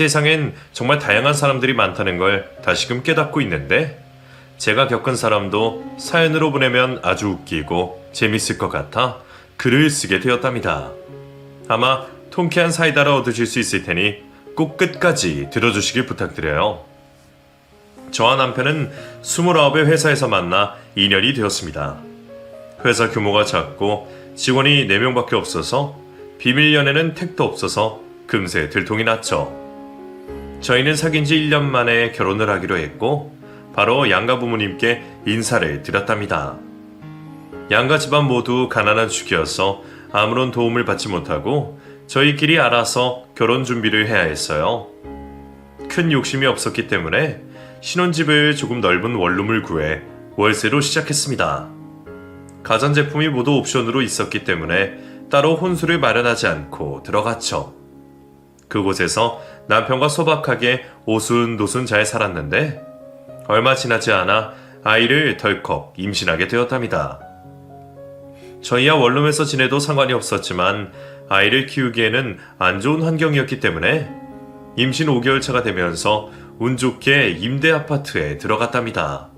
세상엔 정말 다양한 사람들이 많다는 걸 다시금 깨닫고 있는데 제가 겪은 사람도 사연으로 보내면 아주 웃기고 재밌을 것 같아 글을 쓰게 되었답니다. 아마 통쾌한 사이다를 얻으실 수 있을 테니 꼭 끝까지 들어주시길 부탁드려요. 저와 남편은 29의 회사에서 만나 2년이 되었습니다. 회사 규모가 작고 직원이 4명밖에 없어서 비밀 연애는 택도 없어서 금세 들통이 났죠. 저희는 사귄 지 1년 만에 결혼을 하기로 했고 바로 양가 부모님께 인사를 드렸답니다. 양가 집안 모두 가난한 축이어서 아무런 도움을 받지 못하고 저희끼리 알아서 결혼 준비를 해야 했어요. 큰 욕심이 없었기 때문에 신혼집을 조금 넓은 원룸을 구해 월세로 시작했습니다. 가전제품이 모두 옵션으로 있었기 때문에 따로 혼수를 마련하지 않고 들어갔죠. 그곳에서 남편과 소박하게 오순도순 잘 살았는데 얼마 지나지 않아 아이를 덜컥 임신하게 되었답니다. 저희야 원룸에서 지내도 상관이 없었지만 아이를 키우기에는 안 좋은 환경이었기 때문에 임신 5개월 차가 되면서 운 좋게 임대 아파트에 들어갔답니다.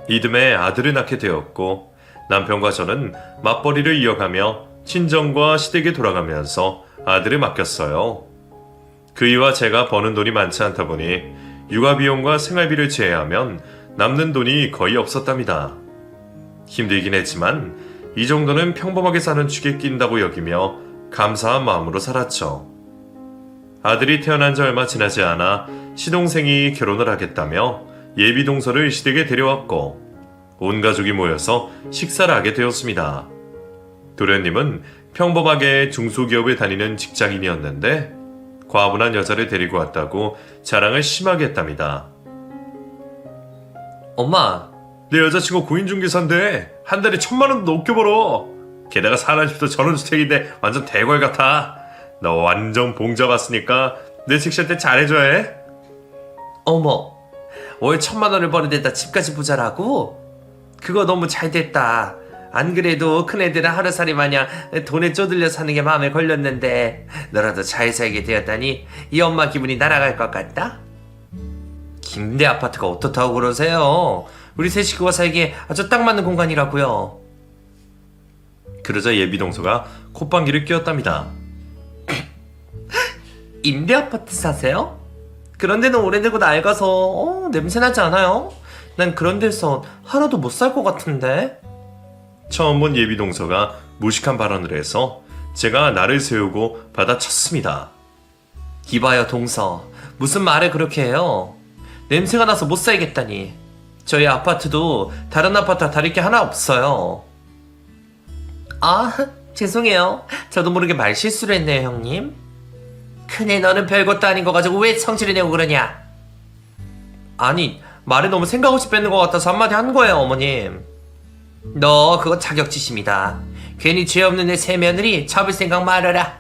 이듬해 아들을 낳게 되었고 남편과 저는 맞벌이를 이어가며 친정과 시댁에 돌아가면서 아들을 맡겼어요. 그이와 제가 버는 돈이 많지 않다 보니 육아비용과 생활비를 제외하면 남는 돈이 거의 없었답니다. 힘들긴 했지만 이 정도는 평범하게 사는 축에 낀다고 여기며 감사한 마음으로 살았죠. 아들이 태어난 지 얼마 지나지 않아 시동생이 결혼을 하겠다며 예비 동서를 시댁에 데려왔고 온 가족이 모여서 식사를 하게 되었습니다. 도련님은 평범하게 중소기업에 다니는 직장인이었는데 과분한 여자를 데리고 왔다고 자랑을 심하게 했답니다. 엄마, 내 여자친구 공인중개사인데 한 달에 1,000만 원도 넘게 벌어. 게다가 사는 집도 전원주택인데 완전 대궐 같아. 너 완전 봉자 봤으니까 내 섹시한테 잘해줘야 해. 어머, 월 1,000만 원을 버는 데다 집까지 부자라고? 그거 너무 잘 됐다. 안 그래도 큰애들은 하루살이 마냥 돈에 쪼들려 사는 게 마음에 걸렸는데 너라도 잘 살게 되었다니 이 엄마 기분이 날아갈 것 같다? 김대 아파트가 어떻다고 그러세요? 우리 세 식구가 살기에 아주 딱 맞는 공간이라고요. 그러자 예비동서가 콧방귀를 뀌었답니다. 임대 아파트 사세요? 그런 데는 오래되고 낡아서 냄새나지 않아요? 난 그런 데서 하나도 못 살 것 같은데. 처음 본 예비동서가 무식한 발언을 해서 제가 나를 세우고 받아쳤습니다. 이봐요 동서, 무슨 말을 그렇게 해요? 냄새가 나서 못 살겠다니. 저희 아파트도 다른 아파트와 다를 게 하나 없어요. 아, 죄송해요. 저도 모르게 말실수를 했네요, 형님. 큰애 너는 별것도 아닌 거 가지고 왜 성질을 내고 그러냐? 아니, 말에 너무 생각 없이 뺏는 것 같아서 한마디 한 거예요, 어머님. 너 그거 자격지심이다. 괜히 죄 없는 내 새며느리 잡을 생각 말아라.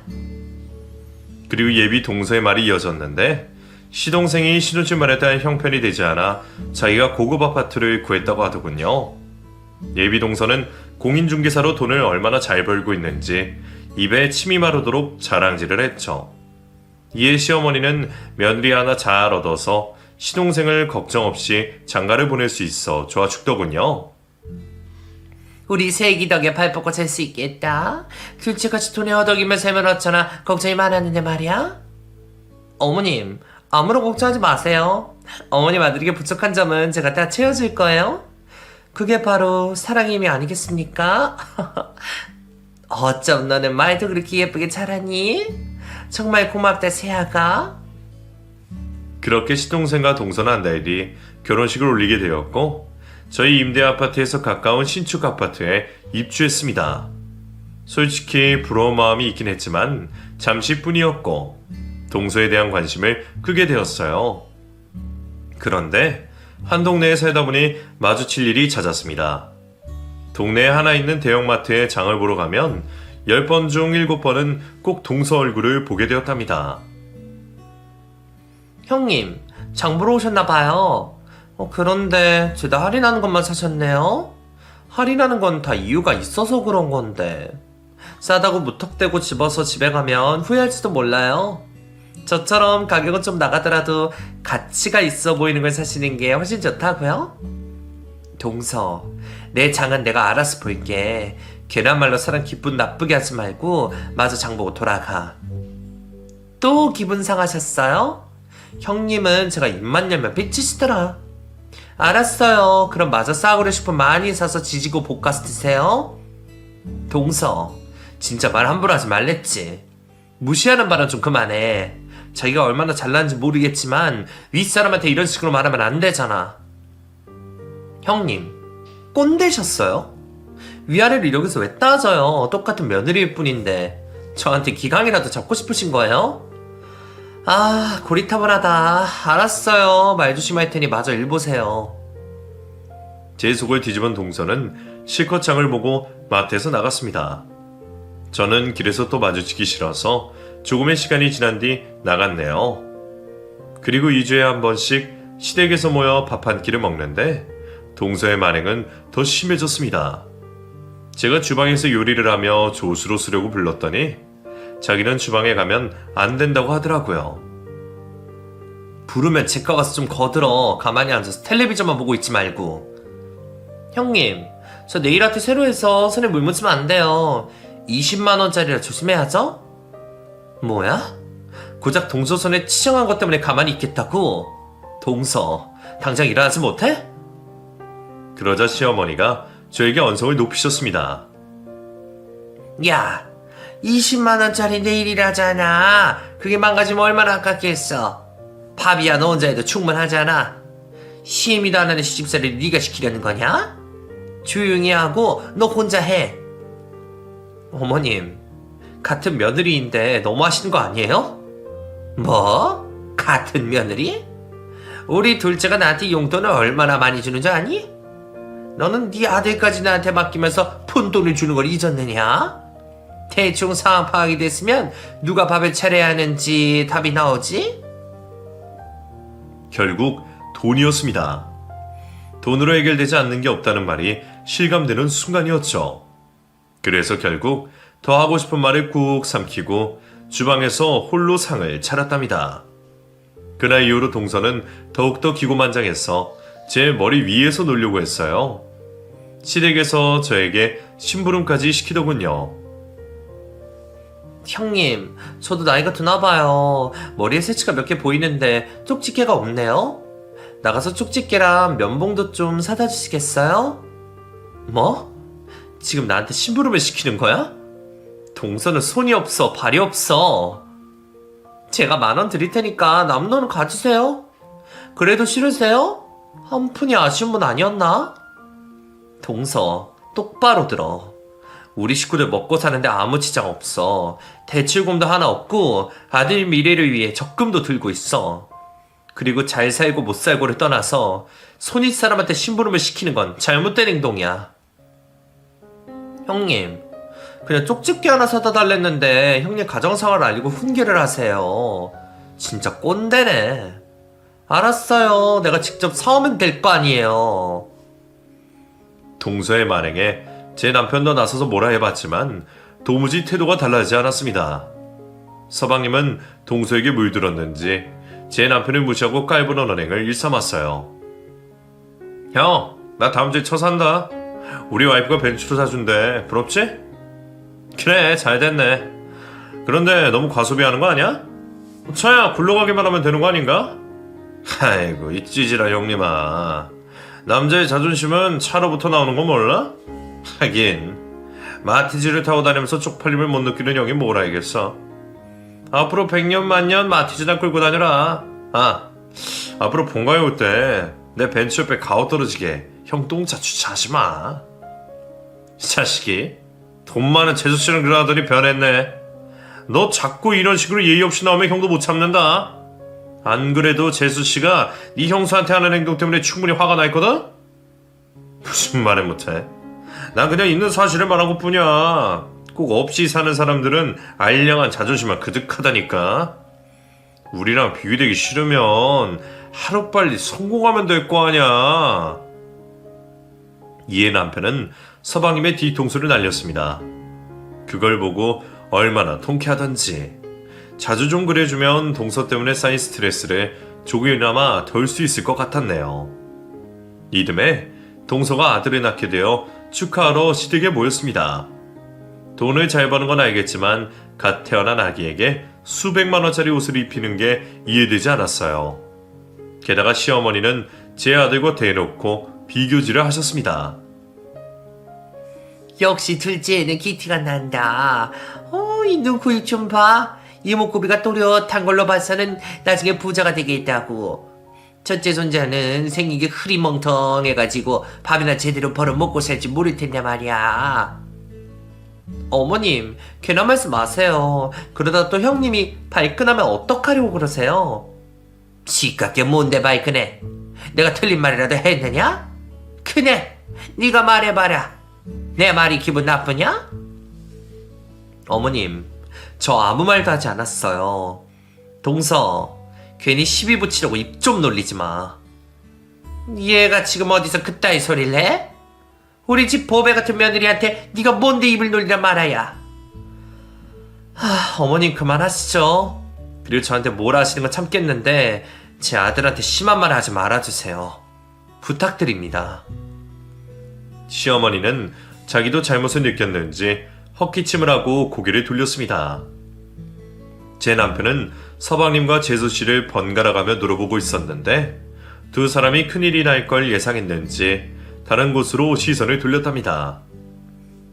그리고 예비 동서의 말이 이어졌는데 시동생이 신혼집 마련에 형편이 되지 않아 자기가 고급 아파트를 구했다고 하더군요. 예비 동서는 공인중개사로 돈을 얼마나 잘 벌고 있는지 입에 침이 마르도록 자랑질을 했죠. 이에 시어머니는 며느리 하나 잘 얻어서 시동생을 걱정 없이 장가를 보낼 수 있어 좋아 죽더군요. 우리 새끼 덕에 발 뻗고 살 수 있겠다. 둘째같이 돈에 허덕이며 살면 어쩌나 걱정이 많았는데 말이야. 어머님, 아무런 걱정하지 마세요. 어머님 아들에게 부족한 점은 제가 다 채워줄 거예요. 그게 바로 사랑의 힘이 아니겠습니까? 어쩜 너는 말도 그렇게 예쁘게 잘하니? 정말 고맙다 새아가. 그렇게 시동생과 동서는 한 달 뒤 결혼식을 올리게 되었고 저희 임대 아파트에서 가까운 신축 아파트에 입주했습니다. 솔직히 부러운 마음이 있긴 했지만 잠시뿐이었고 동서에 대한 관심을 끄게 되었어요. 그런데 한 동네에 살다 보니 마주칠 일이 잦았습니다. 동네에 하나 있는 대형마트에 장을 보러 가면 10번 중 7번은 꼭 동서 얼굴을 보게 되었답니다. 형님, 장 보러 오셨나봐요. 그런데 죄다 할인하는 것만 사셨네요? 할인하는 건 다 이유가 있어서 그런 건데. 싸다고 무턱대고 집어서 집에 가면 후회할지도 몰라요. 저처럼 가격은 좀 나가더라도 가치가 있어 보이는 걸 사시는 게 훨씬 좋다고요? 동서, 내 장은 내가 알아서 볼게. 괜한말로 사람 기분 나쁘게 하지 말고 마저 장 보고 돌아가. 또 기분 상하셨어요? 형님은 제가 입만 열면 삐치시더라. 알았어요. 그럼 마저 싸구려 식품 많이 사서 지지고 볶아서 드세요. 동서, 진짜 말 함부로 하지 말랬지. 무시하는 발언 좀 그만해. 자기가 얼마나 잘나는지 모르겠지만 윗사람한테 이런 식으로 말하면 안 되잖아. 형님, 꼰대셨어요? 위아래를 여기서 왜 따져요? 똑같은 며느리일 뿐인데 저한테 기강이라도 잡고 싶으신 거예요? 아, 고리타분하다. 알았어요. 말 조심할 테니 마저 일 보세요. 제 속을 뒤집은 동서는 실컷 장을 보고 마트에서 나갔습니다. 저는 길에서 또 마주치기 싫어서 조금의 시간이 지난 뒤 나갔네요. 그리고 2주에 한 번씩 시댁에서 모여 밥 한 끼를 먹는데 동서의 만행은 더 심해졌습니다. 제가 주방에서 요리를 하며 조수로 쓰려고 불렀더니 자기는 주방에 가면 안 된다고 하더라고요. 부르면 제가 가서 좀 거들어. 가만히 앉아서 텔레비전만 보고 있지 말고. 형님, 저 네일 아트 새로 해서 손에 물 묻히면 안 돼요. 20만원짜리라 조심해야죠? 뭐야? 고작 동서 손에 치정한 것 때문에 가만히 있겠다고? 동서, 당장 일어나지 못해? 그러자 시어머니가 저에게 언성을 높이셨습니다. 야, 20만원짜리 네일이라잖아. 그게 망가지면 얼마나 아깝겠어. 밥이야 너 혼자 해도 충분하잖아. 시임이도 안 하는 시집살이를 네가 시키려는 거냐? 조용히 하고 너 혼자 해. 어머님, 같은 며느리인데 너무 하시는 거 아니에요? 뭐? 같은 며느리? 우리 둘째가 나한테 용돈을 얼마나 많이 주는 줄 아니? 너는 네 아들까지 나한테 맡기면서 푼돈을 주는 걸 잊었느냐? 대충 상황 파악이 됐으면 누가 밥을 차려야 하는지 답이 나오지? 결국 돈이었습니다. 돈으로 해결되지 않는 게 없다는 말이 실감되는 순간이었죠. 그래서 결국 더 하고 싶은 말을 꾹 삼키고 주방에서 홀로 상을 차렸답니다. 그날 이후로 동서는 더욱더 기고만장해서 제 머리 위에서 놀려고 했어요. 시댁에서 저에게 심부름까지 시키더군요. 형님, 저도 나이가 드나봐요. 머리에 새치가 몇 개 보이는데 쪽집게가 없네요? 나가서 쪽집게랑 면봉도 좀 사다 주시겠어요? 뭐? 지금 나한테 심부름을 시키는 거야? 동서는 손이 없어, 발이 없어. 제가 10,000원 드릴 테니까 남는 돈은 가지세요. 그래도 싫으세요? 한 푼이 아쉬운 분 아니었나? 동서, 똑바로 들어. 우리 식구들 먹고 사는데 아무 지장 없어. 대출금도 하나 없고 아들 미래를 위해 적금도 들고 있어. 그리고 잘 살고 못 살고를 떠나서 손윗 사람한테 심부름을 시키는 건 잘못된 행동이야. 형님, 그냥 쪽집게 하나 사다 달랬는데 형님 가정상활을 알고 훈계를 하세요. 진짜 꼰대네. 알았어요. 내가 직접 사오면 될 거 아니에요. 동서의 만행에 제 남편도 나서서 뭐라 해봤지만 도무지 태도가 달라지지 않았습니다. 서방님은 동서에게 물들었는지 제 남편을 무시하고 깔보는 언행을 일삼았어요. 형, 나 다음 주에 차 산다. 우리 와이프가 벤츠로 사준대. 부럽지? 그래, 잘 됐네. 그런데 너무 과소비하는 거 아니야? 차야 굴러가기만 하면 되는 거 아닌가? 아이고, 이 찌질아 형님아. 남자의 자존심은 차로부터 나오는 거 몰라? 하긴 마티즈를 타고 다니면서 쪽팔림을 못 느끼는 형이 뭘 알겠어. 앞으로 100년 만년 마티즈나 끌고 다녀라. 아, 앞으로 본가에 올 때 내 벤츠 옆에 가오 떨어지게 형 똥차 주차하지 마. 이 자식이 돈 많은 재수씨랑 그러더니 변했네. 너 자꾸 이런 식으로 예의 없이 나오면 형도 못 참는다. 안 그래도 재수씨가 네 형수한테 하는 행동 때문에 충분히 화가 나 있거든? 무슨 말을 못해. 난 그냥 있는 사실을 말한 것뿐이야. 꼭 없이 사는 사람들은 알량한 자존심만 그득하다니까. 우리랑 비교되기 싫으면 하루빨리 성공하면 될 거 아냐. 이에 남편은 서방님의 뒤통수를 날렸습니다. 그걸 보고 얼마나 통쾌하던지 자주 좀 그래주면 동서 때문에 쌓인 스트레스를 조금이나마 덜 수 있을 것 같았네요. 이듬해 동서가 아들을 낳게 되어 축하하러 시댁에 모였습니다. 돈을 잘 버는 건 알겠지만 갓 태어난 아기에게 수백만 원짜리 옷을 입히는 게 이해되지 않았어요. 게다가 시어머니는 제 아들과 대놓고 비교질을 하셨습니다. 역시 둘째에는 기티가 난다. 이 눈코입 좀 봐. 이목구비가 또렷한 걸로 봐서는 나중에 부자가 되겠다고. 첫째 손자는 생긴 게 흐리멍텅해가지고 밥이나 제대로 벌어 먹고 살지 모를 텐데 말이야. 어머님, 괜한 말씀 마세요. 그러다 또 형님이 발끈하면 어떡하려고 그러세요? 시깝게 뭔데 발끈해? 내가 틀린 말이라도 했느냐? 크네, 네가 말해봐라. 내 말이 기분 나쁘냐? 어머님, 저 아무 말도 하지 않았어요. 동서, 괜히 시비 붙이려고 입 좀 놀리지 마. 얘가 지금 어디서 그따위 소리를 해? 우리 집 보배 같은 며느리한테 네가 뭔데 입을 놀리란 말아야. 어머님 그만하시죠. 그리고 저한테 뭐라 하시는 건 참겠는데 제 아들한테 심한 말 하지 말아주세요. 부탁드립니다. 시어머니는 자기도 잘못을 느꼈는지 헛기침을 하고 고개를 돌렸습니다. 제 남편은 서방님과 재수씨를 번갈아가며 물어보고 있었는데 두 사람이 큰일이 날 걸 예상했는지 다른 곳으로 시선을 돌렸답니다.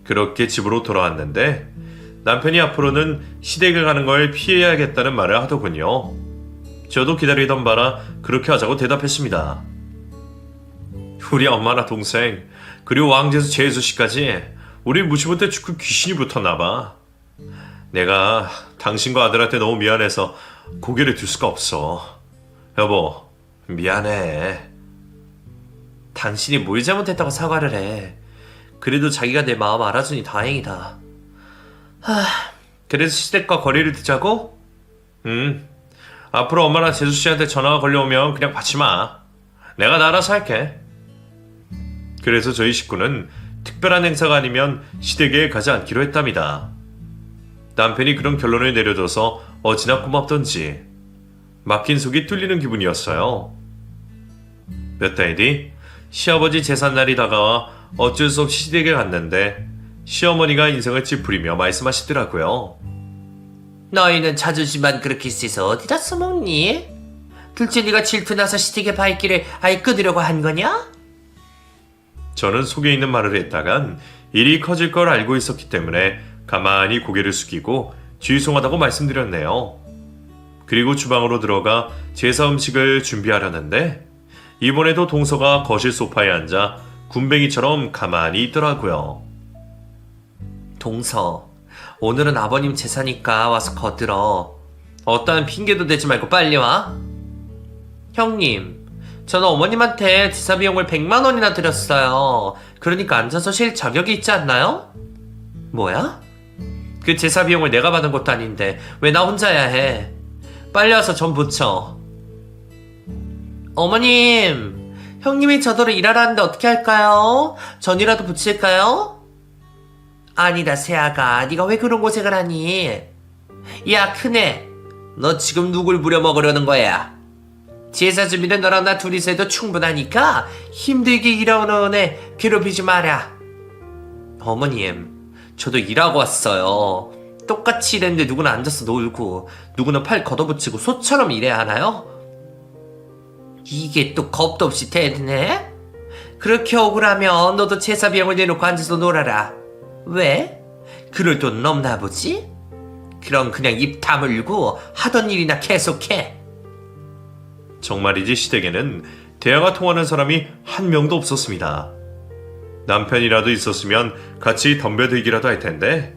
그렇게 집으로 돌아왔는데 남편이 앞으로는 시댁에 가는 걸 피해야겠다는 말을 하더군요. 저도 기다리던 바라 그렇게 하자고 대답했습니다. 우리 엄마나 동생 그리고 왕재수 재수씨까지 우리 무시 못해 죽고 귀신이 붙었나봐. 내가 당신과 아들한테 너무 미안해서 고개를 들 수가 없어. 여보, 미안해. 당신이 뭘 잘못했다고 사과를 해. 그래도 자기가 내 마음 알아주니 다행이다. 그래서 시댁과 거리를 두자고? 앞으로 엄마랑 재수씨한테 전화가 걸려오면 그냥 받지 마. 내가 알아서 할게. 그래서 저희 식구는 특별한 행사가 아니면 시댁에 가지 않기로 했답니다. 남편이 그런 결론을 내려줘서 어찌나 고맙던지 막힌 속이 뚫리는 기분이었어요. 몇 달 뒤 시아버지 제삿날이 다가와 어쩔 수 없이 시댁에 갔는데 시어머니가 인생을 찌푸리며 말씀하시더라고요. 너희는 자존심만 그렇게 세서 어디다 써먹니? 둘째 네가 질투나서 시댁의 발길을 아예 끊으려고 한 거냐? 저는 속에 있는 말을 했다간 일이 커질 걸 알고 있었기 때문에 가만히 고개를 숙이고 죄송하다고 말씀드렸네요. 그리고 주방으로 들어가 제사 음식을 준비하려는데 이번에도 동서가 거실 소파에 앉아 군뱅이처럼 가만히 있더라고요. 동서, 오늘은 아버님 제사니까 와서 거들어. 어떠한 핑계도 대지 말고 빨리 와. 형님, 저는 어머님한테 제사 비용을 100만 원이나 드렸어요. 그러니까 앉아서 쉴 자격이 있지 않나요? 뭐야? 그 제사 비용을 내가 받은 것도 아닌데 왜 나 혼자야 해? 빨리 와서 전 붙여. 어머님, 형님이 저더러 일하라는데 어떻게 할까요? 전이라도 붙일까요? 아니다 세아가, 네가 왜 그런 고생을 하니? 야 큰애, 너 지금 누굴 부려먹으려는 거야? 제사 준비는 너랑 나 둘이서 해도 충분하니까 힘들게 일하는 애 괴롭히지 마라. 어머님, 저도 일하고 왔어요. 똑같이 일했는데 누구는 앉아서 놀고 누구는 팔 걷어붙이고 소처럼 일해야 하나요? 이게 또 겁도 없이 대드네? 그렇게 억울하면 너도 제사 비용을 내놓고 앉아서 놀아라. 왜? 그럴 돈은 없나 보지? 그럼 그냥 입 다물고 하던 일이나 계속해. 정말이지 시댁에는 대화가 통하는 사람이 한 명도 없었습니다. 남편이라도 있었으면 같이 덤벼들기라도 할 텐데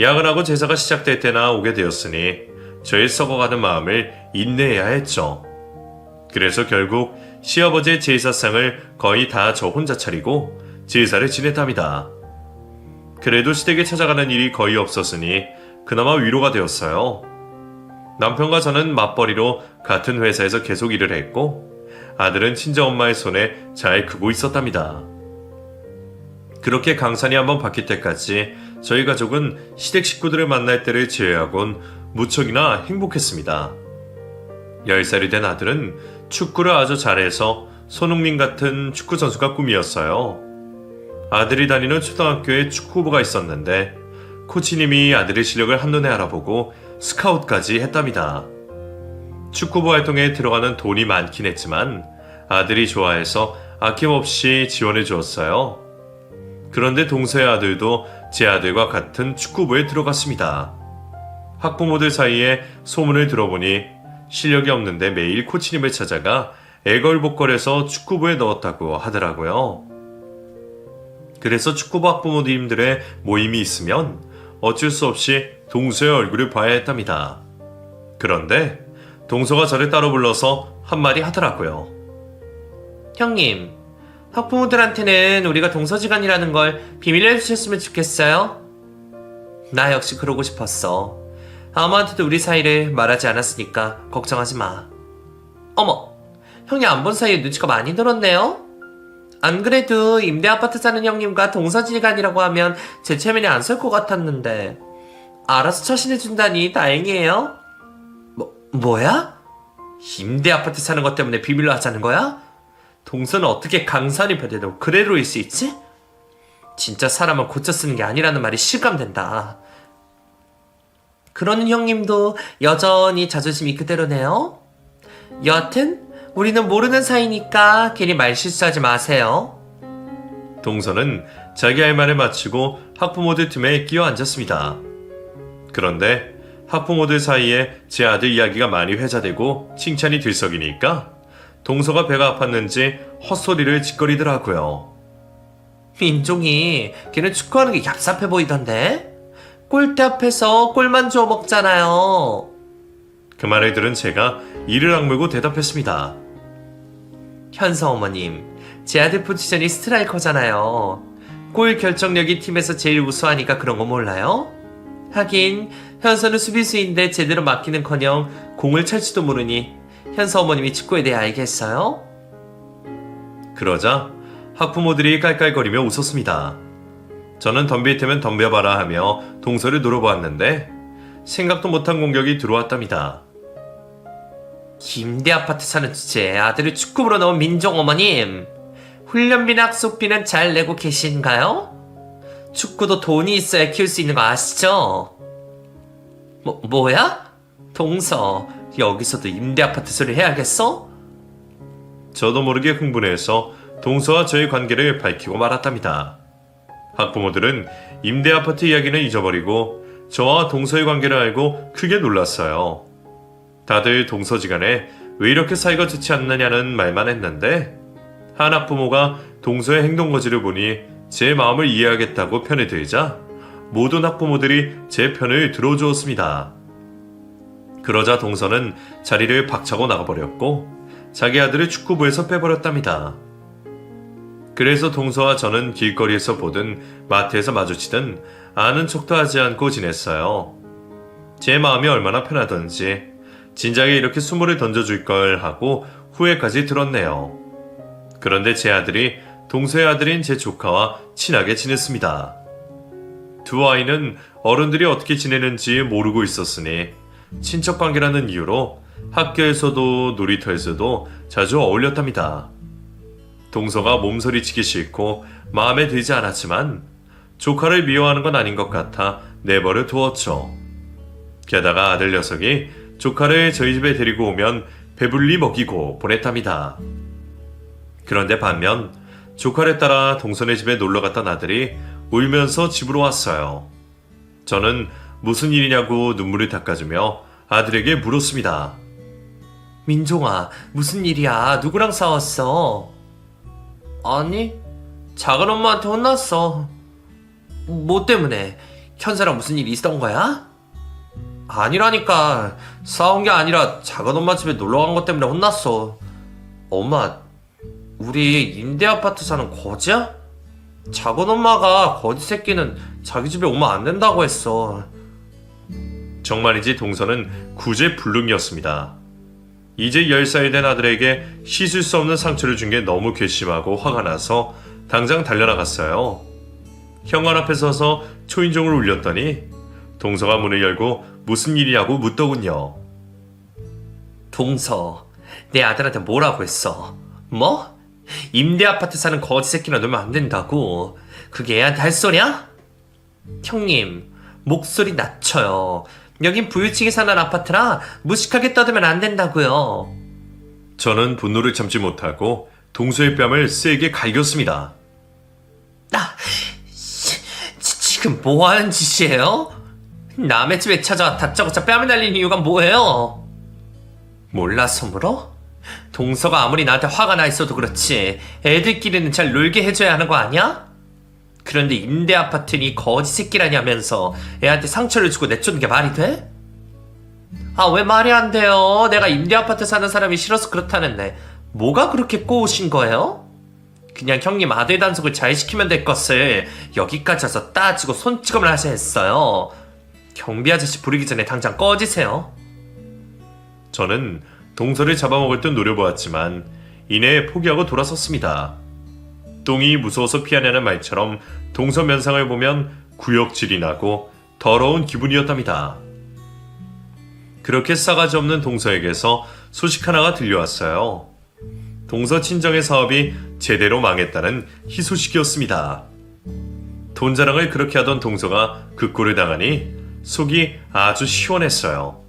야근하고 제사가 시작될 때나 오게 되었으니 저의 썩어가는 마음을 인내해야 했죠. 그래서 결국 시아버지의 제사상을 거의 다 저 혼자 차리고 제사를 지냈답니다. 그래도 시댁에 찾아가는 일이 거의 없었으니 그나마 위로가 되었어요. 남편과 저는 맞벌이로 같은 회사에서 계속 일을 했고 아들은 친정엄마의 손에 잘 크고 있었답니다. 그렇게 강산이 한번 바뀔 때까지 저희 가족은 시댁 식구들을 만날 때를 제외하곤 무척이나 행복했습니다. 10살이 된 아들은 축구를 아주 잘해서 손흥민 같은 축구 선수가 꿈이었어요. 아들이 다니는 초등학교에 축구 후보가 있었는데 코치님이 아들의 실력을 한눈에 알아보고 스카웃까지 했답니다. 축구부 활동에 들어가는 돈이 많긴 했지만 아들이 좋아해서 아낌없이 지원해 주었어요. 그런데 동서의 아들도 제 아들과 같은 축구부에 들어갔습니다. 학부모들 사이에 소문을 들어보니 실력이 없는데 매일 코치님을 찾아가 애걸복걸해서 축구부에 넣었다고 하더라고요. 그래서 축구부 학부모님들의 모임이 있으면 어쩔 수 없이 동서의 얼굴을 봐야 했답니다. 그런데 동서가 저를 따로 불러서 한마디 하더라고요. 형님, 학부모들한테는 우리가 동서지간이라는 걸 비밀로 해주셨으면 좋겠어요? 나 역시 그러고 싶었어. 아무한테도 우리 사이를 말하지 않았으니까 걱정하지 마. 어머, 형이 안 본 사이에 눈치가 많이 늘었네요? 안 그래도 임대 아파트 사는 형님과 동서지간이라고 하면 제 체면이 안 설 것 같았는데 알아서 처신해준다니 다행이에요. 뭐야? 임대 아파트 사는 것 때문에 비밀로 하자는 거야? 동서는 어떻게 강산이 변해도 그대로일 수 있지? 진짜 사람은 고쳐 쓰는 게 아니라는 말이 실감된다. 그러는 형님도 여전히 자존심이 그대로네요. 여하튼 우리는 모르는 사이니까 괜히 말 실수하지 마세요. 동서는 자기 할 말을 마치고 학부모들 틈에 끼어 앉았습니다. 그런데 학부모들 사이에 제 아들 이야기가 많이 회자되고 칭찬이 들썩이니까 동서가 배가 아팠는지 헛소리를 짓거리더라고요. 민종이 걔는 축구하는 게 얍삽해 보이던데? 골대 앞에서 골만 주워 먹잖아요. 그 말을 들은 제가 이를 악물고 대답했습니다. 현서 어머님, 제 아들 포지션이 스트라이커잖아요. 골 결정력이 팀에서 제일 우수하니까 그런 거 몰라요? 하긴 현서는 수비수인데 제대로 맡기는커녕 공을 찰지도 모르니 현서 어머님이 축구에 대해 알겠어요? 그러자 학부모들이 깔깔거리며 웃었습니다. 저는 덤빌 테면 덤벼봐라 하며 동서를 노려보았는데 생각도 못한 공격이 들어왔답니다. 임대 아파트 사는 주제에 아들을 축구부로 넣은 민종 어머님, 훈련비나 학속비는 잘 내고 계신가요? 축구도 돈이 있어야 키울 수 있는 거 아시죠? 뭐야? 동서, 여기서도 임대 아파트 소리 해야겠어? 저도 모르게 흥분해서 동서와 저의 관계를 밝히고 말았답니다. 학부모들은 임대 아파트 이야기는 잊어버리고 저와 동서의 관계를 알고 크게 놀랐어요. 다들 동서지간에 왜 이렇게 사이가 좋지 않느냐는 말만 했는데 한 학부모가 동서의 행동거지를 보니 제 마음을 이해하겠다고 편에 들자 모든 학부모들이 제 편을 들어주었습니다. 그러자 동서는 자리를 박차고 나가버렸고 자기 아들을 축구부에서 빼버렸답니다. 그래서 동서와 저는 길거리에서 보든 마트에서 마주치든 아는 척도 하지 않고 지냈어요. 제 마음이 얼마나 편하던지 진작에 이렇게 수모를 던져줄 걸 하고 후회까지 들었네요. 그런데 제 아들이 동서의 아들인 제 조카와 친하게 지냈습니다. 두 아이는 어른들이 어떻게 지내는지 모르고 있었으니 친척관계라는 이유로 학교에서도 놀이터에서도 자주 어울렸답니다. 동서가 몸서리치기 싫고 마음에 들지 않았지만 조카를 미워하는 건 아닌 것 같아 내버려 두었죠. 게다가 아들 녀석이 조카를 저희 집에 데리고 오면 배불리 먹이고 보냈답니다. 그런데 반면 조카를 따라 동서네 집에 놀러갔던 아들이 울면서 집으로 왔어요. 저는 무슨 일이냐고 눈물을 닦아주며 아들에게 물었습니다. 민종아, 무슨 일이야? 누구랑 싸웠어? 아니, 작은 엄마한테 혼났어. 뭐 때문에? 현서랑 무슨 일이 있었던 거야? 아니라니까. 싸운 게 아니라 작은 엄마 집에 놀러 간 것 때문에 혼났어. 엄마, 우리 임대 아파트 사는 거지야? 작은 엄마가 거지 새끼는 자기 집에 오면 안 된다고 했어. 정말이지 동서는 구제불능이었습니다. 이제 10살 된 아들에게 씻을 수 없는 상처를 준 게 너무 괘씸하고 화가 나서 당장 달려나갔어요. 현관 앞에 서서 초인종을 울렸더니 동서가 문을 열고 무슨 일이냐고 묻더군요. 동서, 내 아들한테 뭐라고 했어? 뭐? 임대 아파트 사는 거지 새끼랑 놀면 안 된다고? 그게 애한테 할 소리야? 형님, 목소리 낮춰요. 여긴 부유층이 사는 아파트라 무식하게 떠들면 안 된다고요. 저는 분노를 참지 못하고 동서의 뺨을 세게 갈겼습니다. 지금 뭐 하는 짓이에요? 남의 집에 찾아와 다짜고짜 뺨을 날리는 이유가 뭐예요? 몰라서 물어? 동서가 아무리 나한테 화가 나 있어도 그렇지 애들끼리는 잘 놀게 해줘야 하는 거 아니야? 그런데 임대 아파트니 거지 새끼라냐면서 애한테 상처를 주고 내쫓는 게 말이 돼? 아, 왜 말이 안 돼요? 내가 임대 아파트 사는 사람이 싫어서 그렇다는데 뭐가 그렇게 꼬우신 거예요? 그냥 형님 아들 단속을 잘 시키면 될 것을 여기까지 와서 따지고 손찌검을 하셔야 했어요. 경비 아저씨 부르기 전에 당장 꺼지세요. 저는 동서를 잡아먹을 듯 노려보았지만 이내 포기하고 돌아섰습니다. 똥이 무서워서 피하냐는 말처럼 동서 면상을 보면 구역질이 나고 더러운 기분이었답니다. 그렇게 싸가지 없는 동서에게서 소식 하나가 들려왔어요. 동서 친정의 사업이 제대로 망했다는 희소식이었습니다. 돈 자랑을 그렇게 하던 동서가 그 꼴을 당하니 속이 아주 시원했어요.